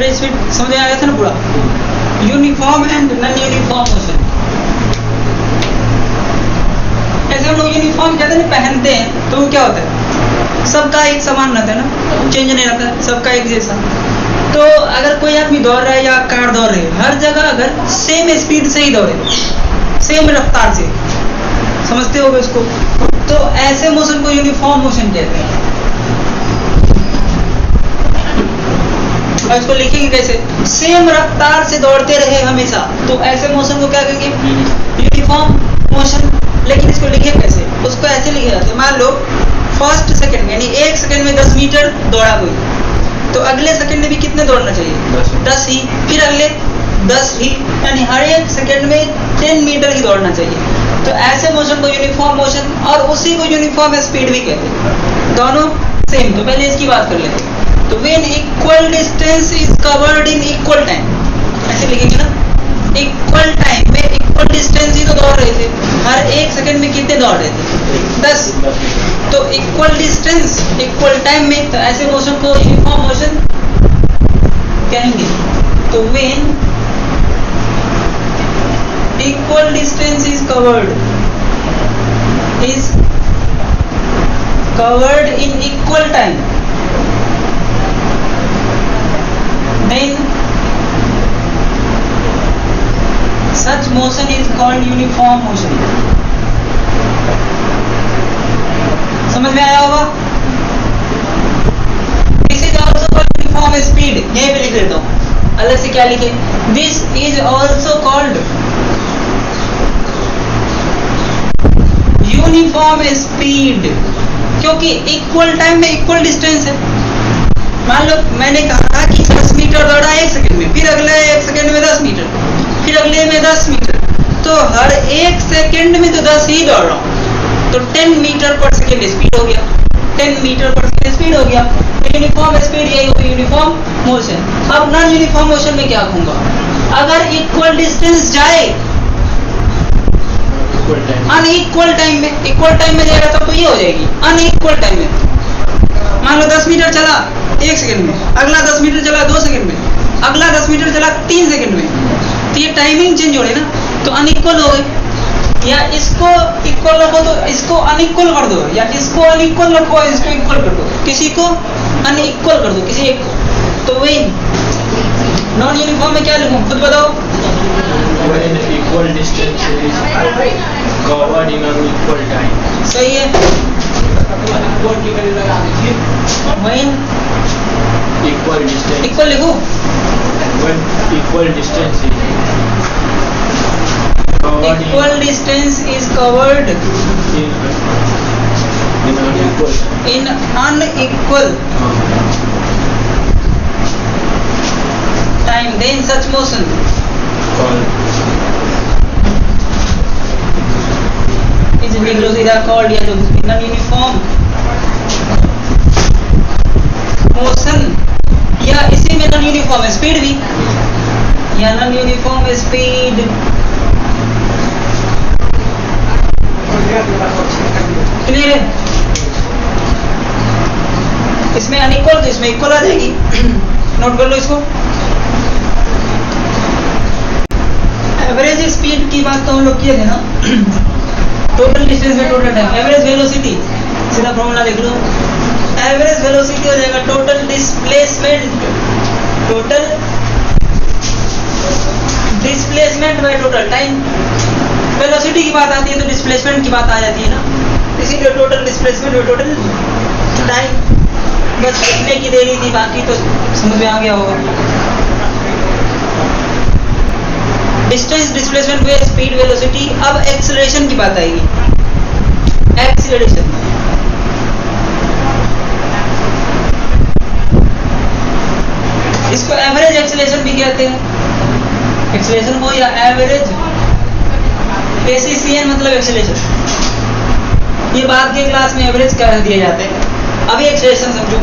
Average speed समझ में आ गया था ना पूरा। Uniform and non uniform motion. ऐसे हम लोग यूनिफॉर्म कहते हैं पहनते हैं तो वो क्या होता है, सबका एक समान रहता है ना, चेंज नहीं रहता है, सबका एक जैसा। तो अगर कोई आदमी दौड़ रहा है या कार दौड़ रही है, हर जगह अगर सेम स्पीड से ही दौड़े, सेम रफ्तार से, समझते होगे उसको, तो ऐसे मोशन को यूनिफॉर्म मोशन कहते हैं। और इसको लिखेंगे कैसे, सेम रफ्तार से दौड़ते रहे हमेशा, तो ऐसे मोशन को क्या कहेंगे, यूनिफॉर्म मोशन। लेकिन इसको लिखे कैसे, उसको ऐसे लिखे जाते हैं, मान लो फर्स्ट सेकंड में यानी 1 सेकंड में 10 मीटर दौड़ा कोई, तो अगले सेकंड में भी कितने दौड़ना चाहिए, 10 ही, फिर अगले 10 ही, यानी हर एक सेकंड में 10 मीटर ही दौड़ना चाहिए। तो ऐसे मोशन को यूनिफॉर्म मोशन, और उसी को यूनिफॉर्म स्पीड भी कहते हैं, दोनों सेम। तो पहले इसकी बात कर लेते हैं। तो when equal distance is covered in equal time, ऐसे लिखेंगे ना, इक्वल टाइम में इक्वल डिस्टेंस ही तो दौड़ रहे थे, हर एक सेकंड में कितने दौड़ रहे थे, 10। तो इक्वल डिस्टेंस इक्वल टाइम में, तो ऐसे मोशन को यूनिफॉर्म मोशन कहेंगे। तो when equal distance is covered in equal time, then such motion is called uniform motion। समझ में आया होगा। This is also called uniform speed, यहीं पे लिख देता हूँ, अलग से क्या लिखे, this is also called uniform speed, क्योंकि इक्वल टाइम में इक्वल डिस्टेंस है। मान लो मैंने कहा कि 10 मीटर दौड़ा 1 सेकंड में, फिर अगले 1 सेकंड में 10 मीटर, फिर अगले में 10 मीटर, तो हर एक सेकंड में तो 10 ही दौड़ रहा हूँ, तो 10 मीटर पर सेकंड स्पीड हो गया, 10 मीटर पर सेकंड स्पीड हो गया। यूनिफॉर्म स्पीड यही होगी, यूनिफॉर्म मोशन। अब नॉन यूनिफॉर्म मोशन में क्या कहूँगा, अगर इक्वल डिस्टेंस जाए अनइक्वल टाइम में, इक्वल टाइम में जाएगा तो ये हो जाएगी अनइक्वल टाइम में। मान लो 10 मीटर चला 1 सेकंड में, अगला 10 मीटर चला 2 सेकंड में, अगला 10 मीटर चला 3 सेकंड में, तो ये टाइमिंग चेंज हो रही ना, तो अनइक्वल हो गई। या इसको इक्वल रखो तो इसको अनइक्वल कर दो, या इसको अनइक्वल रखो इसको इक्वल कर दो, किसी को अनइक्वल कर दो किसी एक को, तो वही नॉन यूनिफॉर्म में क्या लिखूं, खुद बताओ। Equal distance covered in equal time, सही है। व्हेन इक्वल डिस्टेंस, इक्वल लिखो, when equal distance is covered equal distance is covered in unequal time, then such motion is लिख लो सीधा, called या जो नॉन यूनिफॉर्म मोशन, या इसी में नॉन यूनिफॉर्म स्पीड भी, या नॉन यूनिफॉर्म स्पीड। क्लियर है। इसमें अनइक्वल तो इसमें इक्वल आ जाएगी, नोट कर लो इसको। एवरेज स्पीड की बात तो हम लोग किए थे ना, टोटल डिस्टेंस में टोटल टाइम। एवरेज वेलोसिटी सीधा फॉर्मूला लिख लो, एवरेज वेलोसिटी हो जाएगा total displacement, total displacement by total time. Velocity की बात आती है तो डिस्प्लेसमेंट की बात आ जाती है ना, इसीलिए total displacement by total time. बस लिखने की देरी थी, बाकी तो समझ में आ गया होगा। डिस्टेंस, डिस्प्लेसमेंट हुए, स्पीड, वेलोसिटी। अब एक्सीलरेशन की बात आएगी, एक्सीलरेशन। इसको एवरेज एक्सीलरेशन भी कहते हैं, एक्सीलरेशन को, या एवरेज ACCN मतलब एक्सीलरेशन। ये बाद के क्लास में एवरेज कह दिए जाते हैं, अभी एक्सीलरेशन समझो।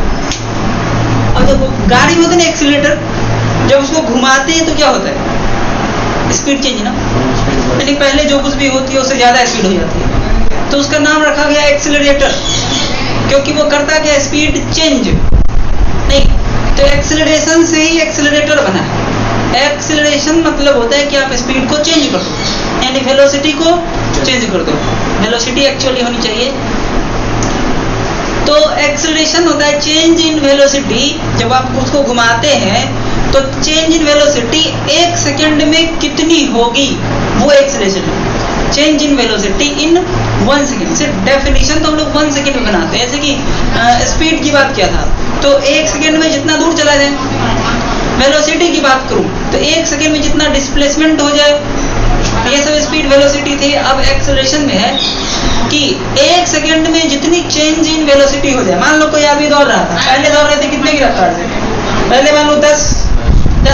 अब देखो गाड़ी में होता है ना एक्सीलरेटर, जब उसको घुमाते हैं तो क्या होता है, स्पीड चेंज ना, यानी पहले जो कुछ भी होती है उससे ज्यादा स्पीड हो जाती है, तो उसका नाम रखा गया एक्सीलरेटर, क्योंकि वो करता क्या, स्पीड चेंज। नहीं, तो एक्सेलरेशन से ही एक्सेलरेटर बना है। एक्सेलरेशन मतलब होता है कि आप स्पीड को चेंज कर दो, यानी वेलोसिटी को चेंज कर दो। वेलोसिटी एक्चुअली होनी चाहिए। तो एक्सेलरेशन होता है चेंज इन वेलोसिटी। जब आप उसको घुमाते हैं तो चेंज इन वेलोसिटी 1 सेकंड में कितनी होगी, वो एक्सेलरेशन है। Change in velocity in 1 second. सिर्फ डेफिनेशन तो हम लोग 1 सेकंड में बनाते हैं। जैसे कि स्पीड की बात किया था, तो 1 सेकंड में जितना दूर चला जाए। वेलोसिटी की बात करूं तो 1 सेकंड में जितना डिस्प्लेसमेंट हो जाए, ये सब स्पीड वेलोसिटी थी। अब एक्सेलरेशन में है कि 1 सेकंड में जितनी चेंज इन वेलोसिटी हो जाए। मान लो कोई आदमी दौड़ रहा था, पहले दौड़ रहे थे कितने की रफ्तार से, पहले मान लो 10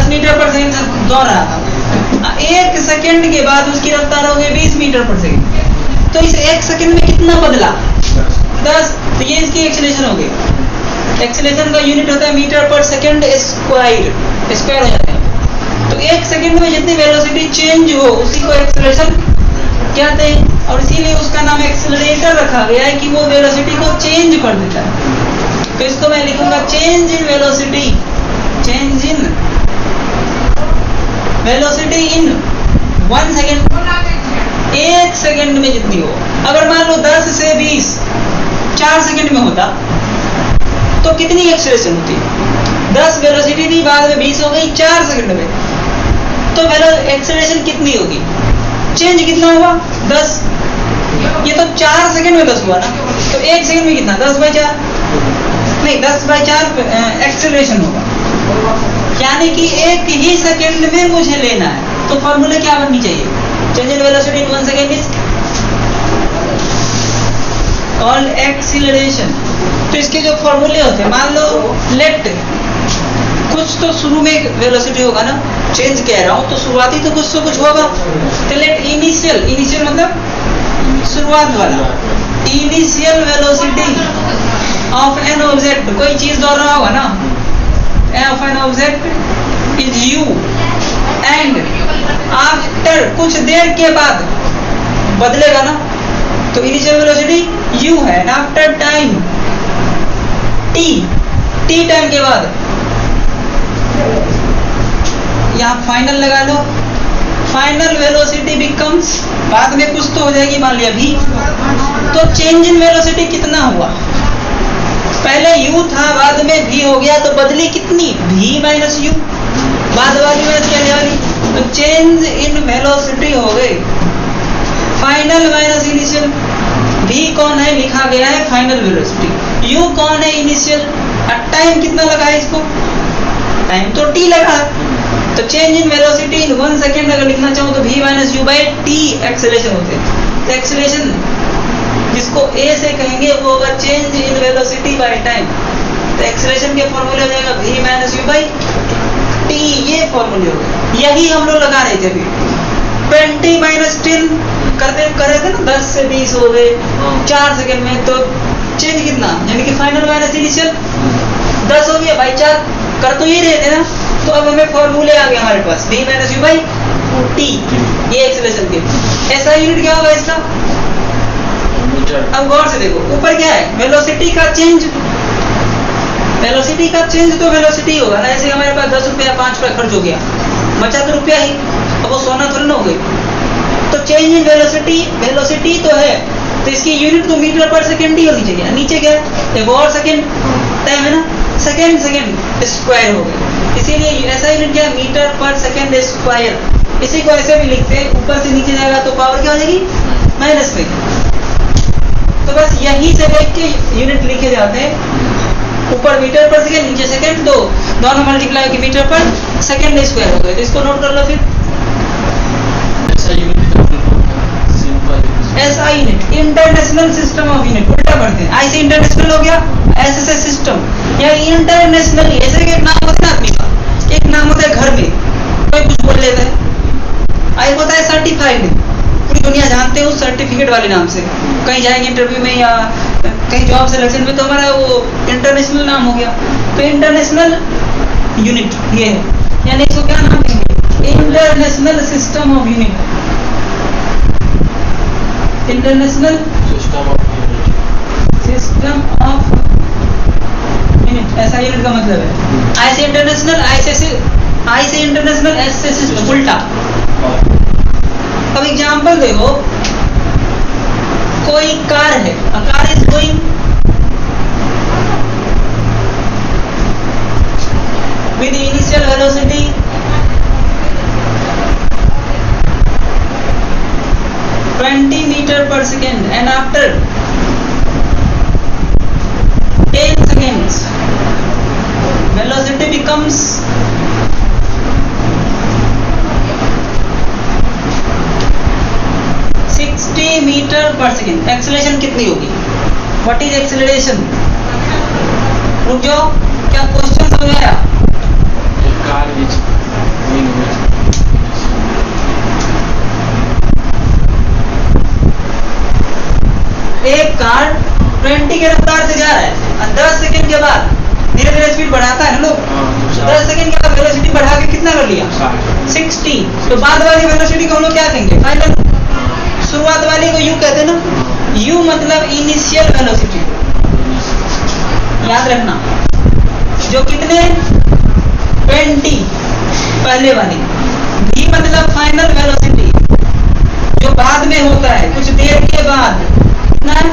मीटर पर सेकंड से दौड़ रहा था। 1 सेकंड के बाद उसकी रफ्तार हो गई 20 मीटर पर सेकंड। तो इस 1 सेकंड में कितना बदला, 10। तो ये इसकी एक्सेलरेशन हो गई। एक्सेलरेशन का यूनिट होता है मीटर पर सेकंड स्क्वायर हो जाता है। तो 1 सेकंड में जितनी वेलोसिटी चेंज हो उसी को एक्सेलरेशन कहते हैं, और इसीलिए उसका नाम एक्सेलरेटर रखा गया है कि वो वेलोसिटी को चेंज कर देता है। तो इसको मैं लिखूंगा change in velocity, change in velocity in 1 second. 1 second में जितनी हो। अगर मान लो 10 से 20 4 सेकंड में होता तो कितनी एक्सेलरेशन होती, 10 वेलोसिटी थी, बाद में 20 हो गई 4 सेकंड में, तो एक्सेलरेशन कितनी होगी, चेंज कितना हुआ 10। ये तो 4 सेकंड में 10 हुआ ना, तो 1 सेकंड में कितना 10/4 नहीं 10/4 एक्सेलरेशन होगा। यानी कि 1 ही सेकंड में मुझे लेना है। तो फॉर्मूला क्या बननी चाहिए, change in velocity in 1 second is called acceleration. तो इसके जो फॉर्मूले होते हैं, मान लो लेट कुछ तो शुरू में वेलोसिटी होगा ना, चेंज कह रहा हूं तो शुरुआती तो कुछ होगा। तो लेट इनिशियल मतलब शुरुआत वाला, initial velocity of an object, कोई चीज दौड़ रहा होगा ना, of an object is you, and after कुछ देर के बाद बदलेगा ना, तो इनिशियल वेलोसिटी u है, and after time t time के बाद यहाँ फाइनल लगा लो, फाइनल वेलोसिटी बिकम्स, बाद में कुछ तो हो जाएगी, मान लिया v। तो चेंज इन वेलोसिटी कितना हुआ, पहले u था बाद में v हो गया, तो बदली कितनी v माइनस u, बाद वाली माइनस पहले वाली, तो चेंज इन वेलोसिटी हो गई फाइनल माइनस इनिशियल। v कौन है, लिखा गया है फाइनल वेलोसिटी, u कौन है इनिशियल, और टाइम कितना लगा है इसको, टाइम तो t लगा है। तो change in velocity in 1 second अगर लिखना चाहूँ तो v minus u by t acceleration होते हैं। तो एक्सेलरेशन जिसको a से कहेंगे वो होगा change in velocity by time. तो एक्सेलरेशन के फॉर्मूले हो जाएगा v minus u by t, ये फॉर्मूले हो गए। यही हम लोग लगा रहे थे अभी 20 माइनस 10 करते कर रहे थे ना, 10 से 20 हो गए 4 सेकंड में, तो चेंज कितना, यानी कि फाइनल माइनस इनिशियल 10 हो गया बाई 4, कर तो ये रहे थे ना। तो अब हमें फॉर्मूले आ गए हमारे पास v minus u by t, ये एक्सेलरेशन के। ऐसा यूनिट क्या होगा इसका, अब गौर से देखो ऊपर क्या है, वेलोसिटी का चेंज, वेलोसिटी का चेंज तो वेलोसिटी होगा ना। ऐसे हमारे पास 10 रुपया 5 रुपया खर्च हो गया, बचा तो रुपया ही, अब वो सोना थोड़ी ना हो गई। तो चेंज इन वेलोसिटी, वेलोसिटी तो है, तो इसकी यूनिट तो मीटर पर सेकंड ही होनी चाहिए। नीचे क्या है, एक और सेकंड टाइम है ना, सेकंड स्क्वायर हो गया, इसीलिए ऐसा यूनिट क्या है, मीटर पर सेकंड स्क्वायर। इसी को ऐसे भी लिखते हैं, ऊपर से नीचे जाएगा तो पावर क्या हो जाएगी माइनस में। तो बस यही से देख के यूनिट लिखे जाते हैं, ऊपर मीटर पर सेकंड, नीचे सेकंड, तो दोनों मल्टीप्लाई की मीटर पर सेकंड स्क्वायर हो गए। तो इसको नोट कर लो फिर, SI unit international system of unit, उल्टा पढ़ते हैं, आई से इंटरनेशनल हो गया, ऐसे से सिस्टम या इंटरनेशनल। ऐसे एक नाम होता है आदमी का, एक नाम होता है घर में कोई कुछ बोल लेता है, आई होता है सर्टिफाइड, पूरी दुनिया जानते हैं उस सर्टिफिकेट वाले नाम से। कहीं जाएंगे इंटरव्यू में या कहीं जॉब सिलेक्शन में तो हमारा वो इंटरनेशनल नाम हो गया। तो इंटरनेशनल यूनिट ये है, यानी इसको क्या नाम देंगे, international system of unit, international system of unit, ऐसा यूनिट का मतलब है। से इंटरनेशनल, आई से इंटरनेशनल, एस से सिस्टम, उल्टा। अब एग्जाम्पल देखो, कोई कार है, a car is going with initial velocity 20 meter per second and after 10 seconds velocity becomes 60 meter per second। Acceleration कितनी होगी? What is acceleration? रुक जाओ, क्या क्वेश्चन समझ में आया? कार इज एक कार 20 के रफ्तार से जा रहा है और 10 सेकंड के बाद धीरे धीरे स्पीड बढ़ाता है ना लोग। 10 सेकंड के बाद वेलोसिटी बढ़ा के कितना कर लिया? 60। तो बाद वाली वेलोसिटी को हम लोग क्या कहेंगे? फाइनल। शुरुआत वाली को यू कहते हैं ना, यू मतलब इनिशियल वेलोसिटी, याद रखना। जो कितने? 20 पहले वाली। v मतलब फाइनल वेलोसिटी, जो बाद में होता है कुछ देर के बाद। कितना है?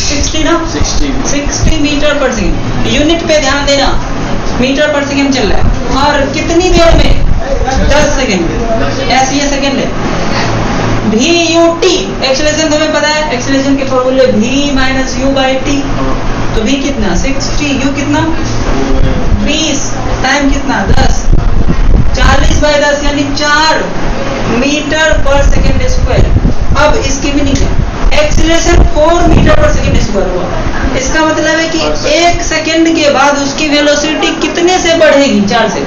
60 ना? 60 मीटर पर सेकेंड। यूनिट पे ध्यान देना, मीटर पर सेकेंड चल रहा है। और कितनी देर में? 10 सेकेंड। ऐसे ये सेकेंड है। वी यू टी एक्सेलरेशन हमें पता है, एक्सेलरेशन के फॉर्मूले v minus you by T. तो v कितना? 60, u कितना? 20, टाइम कितना? 10, 40 बाई 10 यानी 4 मीटर पर सेकेंड स्क्वायर। अब इसकी मीनिंग है, acceleration 4 metre per second square हुआ। इसका मतलब है कि 1 सेकेंड के बाद उसकी वेलोसिटी कितने से बढ़ेगी? 4 से।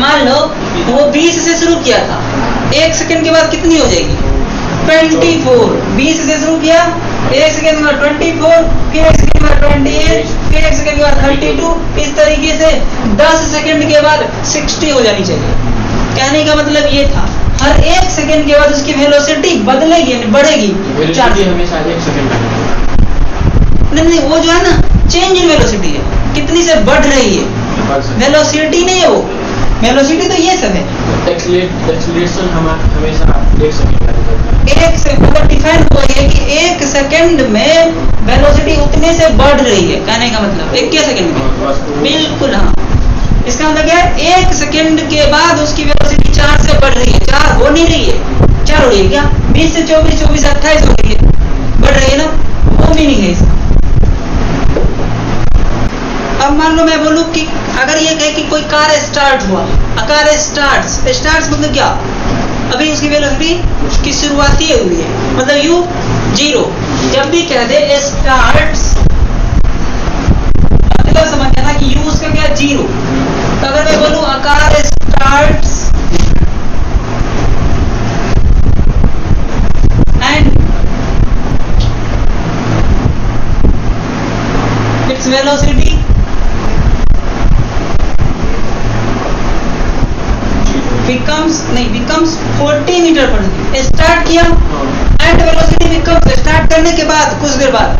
मान लो वो 20 से शुरू किया था, 1 सेकेंड के बाद कितनी हो जाएगी? 24। 20 से शुरू किया, 1 सेकेंड के बाद 24, फिर 1 सेकेंड के बाद 28, फिर 1 सेकेंड के बाद 32। इस तरीके से 10 सेकेंड के बाद 60 हो जानी चाहिए। कहने का मतलब ये था, हर 1 सेकेंड के बाद उसकी वेलोसिटी बदलेगी, बढ़ेगी। हमेशा 1 सेकेंड नहीं, वो जो है ना, चेंज इन वेलोसिटी है, कितनी से बढ़ रही है, वेलोसिटी नहीं है वो। वेलोसिटी तो ये सब है। एक्सीलरेशन हमेशा 1 सेकेंड एक से मतलब डिफाइन हुआ है कि 1 सेकेंड में वेलोसिटी उतने से बढ़ रही है। कहने का मतलब 1 सेकेंड में, बिल्कुल हाँ। इसका मतलब क्या है? 1 सेकेंड के बाद उसकी वेलोसिटी 4 से बढ़ रही है। 4 हो नहीं रही है, 4 हो रही है क्या? 20 से 24, 24 से 28 हो रही है, बढ़ रही है ना, वो मीनिंग है इसका। अब मान लो मैं बोलूं कि अगर ये कहे कि कोई कार स्टार्ट हुआ, कार स्टार्ट्स मतलब क्या? अभी उसकी वेलोसिटी की शुरुआती हुई है, मतलब u 0। जब भी कह दे स्टार्ट्स मतलब समझ जाना कि u उसका क्या? 0। तो अगर मैं बोलूं car starts and its velocity becomes 40 metre per second. Start किया एंड वेलोसिटी becomes, स्टार्ट करने के बाद कुछ देर बाद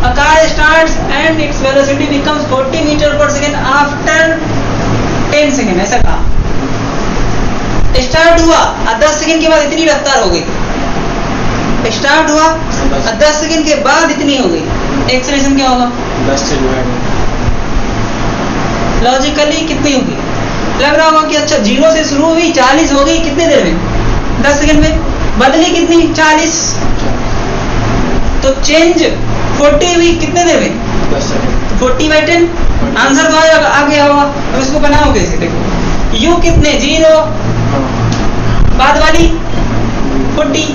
a car starts and its velocity becomes 40 metre per second after 10 second. ऐसा कहा, स्टार्ट हुआ और 10 सेकेंड के बाद इतनी रफ्तार हो गई। स्टार्ट हुआ और 10 सेकेंड के बाद इतनी हो गई। एक्सेलरेशन क्या होगा? 10 से लॉजिकली कितनी होगी? लग रहा होगा कि अच्छा 0 से शुरू हुई, 40 हो गई, कितने देर में? 10 सेकंड में। बदली कितनी? 40। तो चेंज 40 हुई कितने देर में? 10 सेकंड। 40 बाई 10 आंसर तो आ गया होगा। अब इसको बनाओ कैसे? देखो, u कितने? 0, बाद वाली 40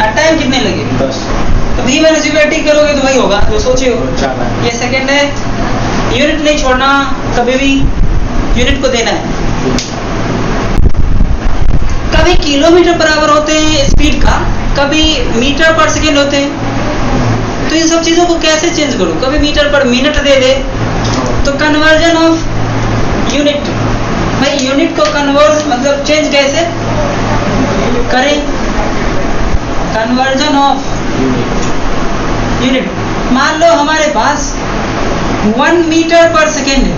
और टाइम कितने लगे? 10। तो v minus u by t करोगे तो वही होगा जो सोचे हो। ये सेकंड है, यूनिट नहीं छोड़ना कभी भी, यूनिट को देना है। कभी किलोमीटर पर आवर होते हैं स्पीड का, कभी मीटर पर सेकेंड होते हैं। तो इन सब चीजों को कैसे चेंज करूं? कभी मीटर पर मिनट दे दे तो कन्वर्जन ऑफ यूनिट, भाई यूनिट को कन्वर्ट मतलब चेंज कैसे करें? Conversion of unit. मान लो हमारे पास 1 मीटर पर सेकेंड है,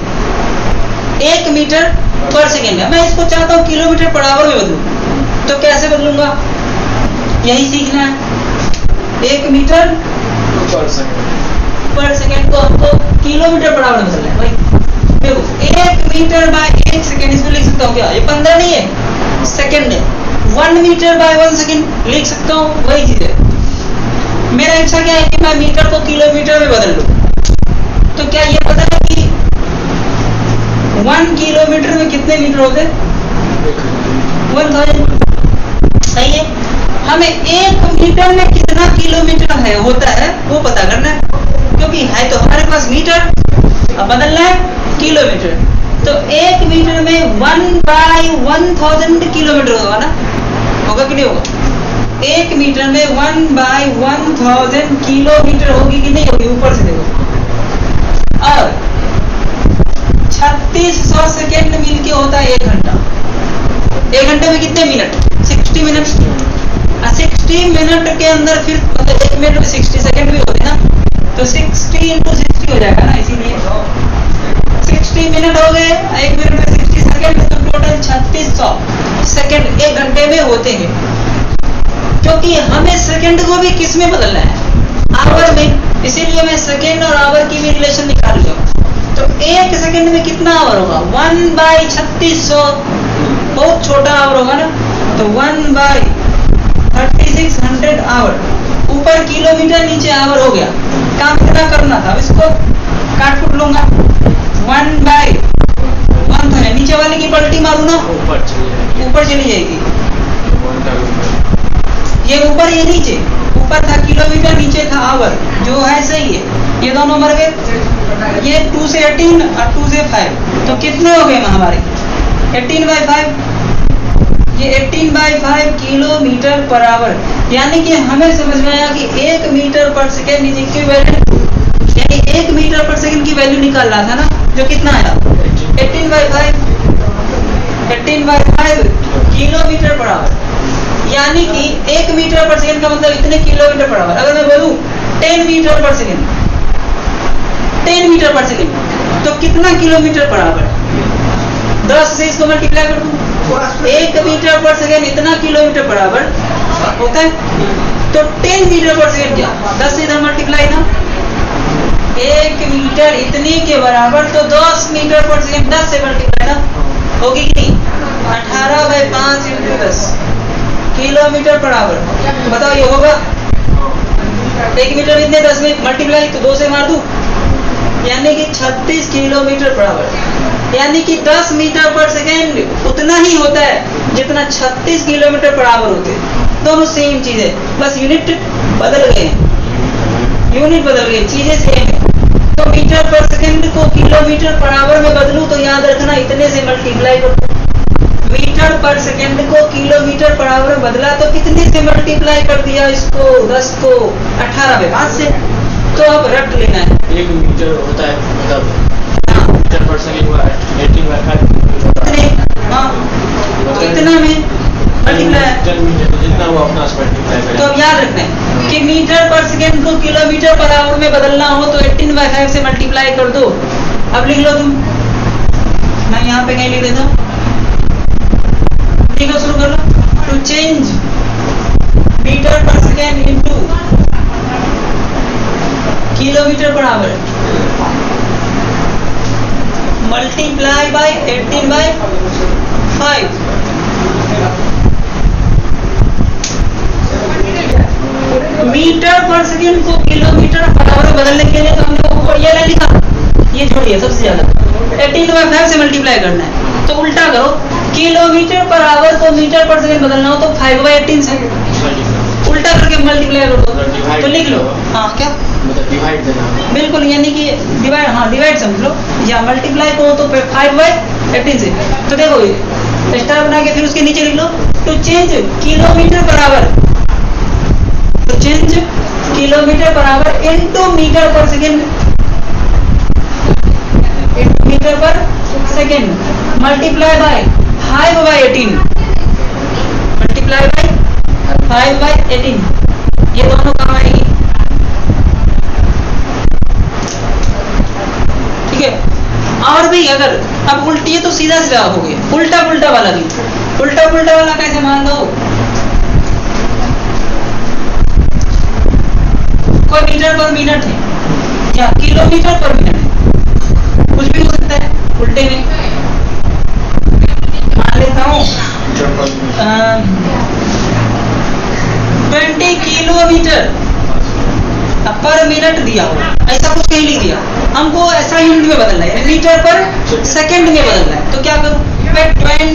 1 मीटर पर सेकेंड है। मैं इसको चाहता हूँ किलोमीटर पर आवर में बदलूं, तो कैसे बदलूंगा? यही सीखना है। 1 मीटर पर सेकेंड को हमको किलोमीटर पर आवर में बदलना है भाई। देखो 1 मीटर बाय 1 सेकेंड, इसमें लिख सकता हूँ क्या? ये 15 नहीं है, सेकेंड है। 1 मीटर बाय 1 सेकेंड लिख सकता हूँ, वही चीज है। मेरा इच्छा क्या है कि मैं मीटर को किलोमीटर में बदल लूं। तो क्या ये पता है कि 1 किलोमीटर में कितने मीटर होते हैं? 1000। सही है। हमें 1 मीटर में कितना किलोमीटर है होता है वो पता करना है, क्योंकि है तो हमारे पास मीटर, अब बदलना है किलोमीटर। तो 1 मीटर में 1/1000 किलोमीटर होगा ना, होगा कि नहीं होगा? 1 मीटर में 1/1000 किलोमीटर होगी कि नहीं होगी? ऊपर से देखो। और 3600 सेकेंड मिलके होता है 1 घंटा। 1 घंटे में कितने मिनट? 60 मिनट। 60 मिनट के अंदर फिर मतलब 1 मिनट में 60 सेकेंड भी होते ना, तो 60 × 60 हो जाएगा ना, इसीलिए 60 मिनट हो गए 1 मिनट में 60 सेकेंड, तो टोटल 3600 सेकेंड 1 घंटे में होते हैं। क्योंकि हमें सेकेंड को भी किस में बदलना है? आवर में। इसीलिए मैं सेकेंड और आवर की भी रिलेशन निकाल लिया। तो 1 सेकेंड में कितना आवर होगा? 1/3600, बहुत छोटा आवर होगा ना, तो 1/3600 आवर। ऊपर किलोमीटर, नीचे आवर हो गया। काम कितना करना था? इसको काट कुट लूंगा। 1/1 है, नीचे वाले की पलटी मारू ना, ऊपर चली जाएगी। ये ऊपर ये नीचे, ऊपर था किलोमीटर, नीचे था आवर, जो है सही है। ये दोनों मर गए। ये 2 से 18 और 2 से 5, तो कितने हो गए हमारे? 18/5। ये 18/5 किलोमीटर पर आवर। यानी कि हमें समझ में आया कि 1 metre per second is equivalent, यानी 1 मीटर पर सेकेंड की वैल्यू निकाल रहा था ना, जो कितना आया? 18/5 किलोमीटर पर आवर। यानी कि 1 मीटर पर सेकेंड का मतलब इतने किलोमीटर पर आवर। अगर मैं बोलूं 10 metre per second, 10 metre per second, तो कितना किलोमीटर पर आवर? 10 से इसको मल्टीप्लाई कर दूं, 1 मीटर पर सेकेंड इतना किलोमीटर पर आवर होता है। तो 10 मीटर पर सेकेंड क्या? 10 से इधर मल्टीप्लाई ना, 1 मीटर इतने के बराबर, तो 10 मीटर पर सेकेंड 10 से मल्टीप्लाई ना, होगी कि नहीं? 18/5 × 10 किलोमीटर पर आवर। बताओ ये होगा? 1 मीटर इतने 10 में मल्टीप्लाई, तो 2 से मार दूं, यानी कि 36 किलोमीटर पर आवर। यानी कि 10 मीटर पर सेकेंड उतना ही होता है जितना 36 किलोमीटर पर आवर होते हैं। दोनों सेम चीज है, बस यूनिट बदल गए, यूनिट बदल गए, चीजें सेम है। तो मीटर पर सेकेंड को किलोमीटर पर आवर में बदलूं तो याद रखना इतने से मल्टीप्लाई करो। मीटर पर सेकेंड को किलोमीटर पर आवर में बदला तो कितने से मल्टीप्लाई कर दिया इसको? 10 को 18/5 से। तो अब रट लेना है। 1 मीटर होता है मतलब मीटर पर सेकेंड हुआ 18/5। हाँ, तो इतना में मल्टीप्लाई, जितना वो अपना मल्टीप्लाई करें। तो अब याद रखना है कि मीटर पर सेकेंड को किलोमीटर पर आवर में बदलना हो तो 18/5 से मल्टीप्लाई कर दो। अब लिख लो तुम, मैं यहाँ पे कहीं लिख देता हूँ, लिखो, शुरू कर लो। To change metre per second into kilometre per hour, multiply by 18/5। Metre per second को किलोमीटर पर आवर में बदलने के लिए तो हमने ऊपर ये नहीं लिखा, ये छोड़िए, सबसे ज्यादा 18/5 से मल्टीप्लाई करना है। तो उल्टा करो, किलोमीटर पर आवर को मीटर पर सेकेंड बदलना हो तो 5/18 से उल्टा करके मल्टीप्लाई कर दो, तो लिख लो। हाँ, क्या मतलब डिवाइड देना, बिल्कुल, यानी कि डिवाइड, हाँ डिवाइड समझ लो, या मल्टीप्लाई करो तो 5/18 से। तो देखो ये स्टार बना के फिर उसके नीचे लिख लो, to change kilometre per hour, तो change kilometre per hour into metre per second, metre per second, multiply by 5/18, multiply by 5/18, ये दोनों काम आएगी। ही अगर अब उल्टी है तो सीधा सीधा हो गया, उल्टा पुल्टा वाला भी। उल्टा पुल्टा वाला कैसे मान लो, कोई मीटर पर मिनट है या किलोमीटर पर मिनट है, कुछ भी हो सकता है उल्टे में। मान लेता हूँ 20 किलोमीटर पर मिनट दिया हो, ऐसा कुछ कहीं लिख दिया, हमको ऐसा यूनिट में बदलना है, मीटर पर सेकंड में बदलना है। तो क्या करूं मैं,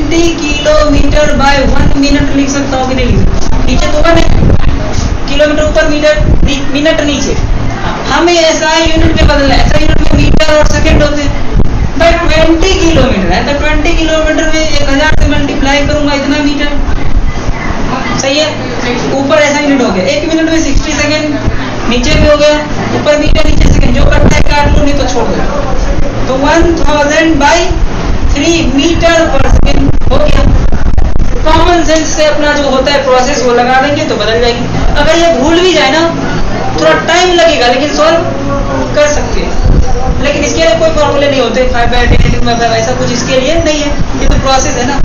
20 किलोमीटर बाय 1 मिनट लिख सकता हूँ कि नहीं लिख सकता? नीचे तो 1 है, किलोमीटर ऊपर, मीटर मिनट नीचे, हमें ऐसा यूनिट में बदलना है। ऐसा यूनिट में मीटर और सेकंड होते हैं। भाई 20 किलोमीटर है तो 20 किलोमीटर में 1000 से मल्टीप्लाई करूंगा, इतना मीटर, सही है। ऊपर ऐसा यूनिट हो गया, 1 मिनट में 60 सेकंड, नीचे भी हो गया, ऊपर मीटर नीचे सेकंड, जो करता है काट लो नहीं तो छोड़ दो। तो 1000 बाई 3 मीटर पर सेकंड हो गया। कॉमन सेंस से अपना जो होता है प्रोसेस वो लगा देंगे तो बदल जाएगी। अगर ये भूल भी जाए ना, थोड़ा टाइम लगेगा लेकिन सॉल्व कर सकते हैं। लेकिन इसके लिए कोई फॉर्मूले नहीं होते 5/10 मतलब ऐसा कुछ इसके लिए नहीं है, ये तो प्रोसेस है ना,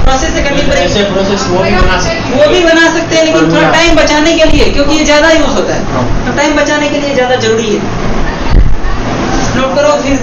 प्रोसेस से करनी पड़ेगी। ऐसे प्रोसेस वो भी बना सकते हैं लेकिन थोड़ा टाइम बचाने के लिए, क्योंकि ये ज्यादा यूज होता है, तो टाइम बचाने के लिए ज्यादा जरूरी है। नोट करो फिर।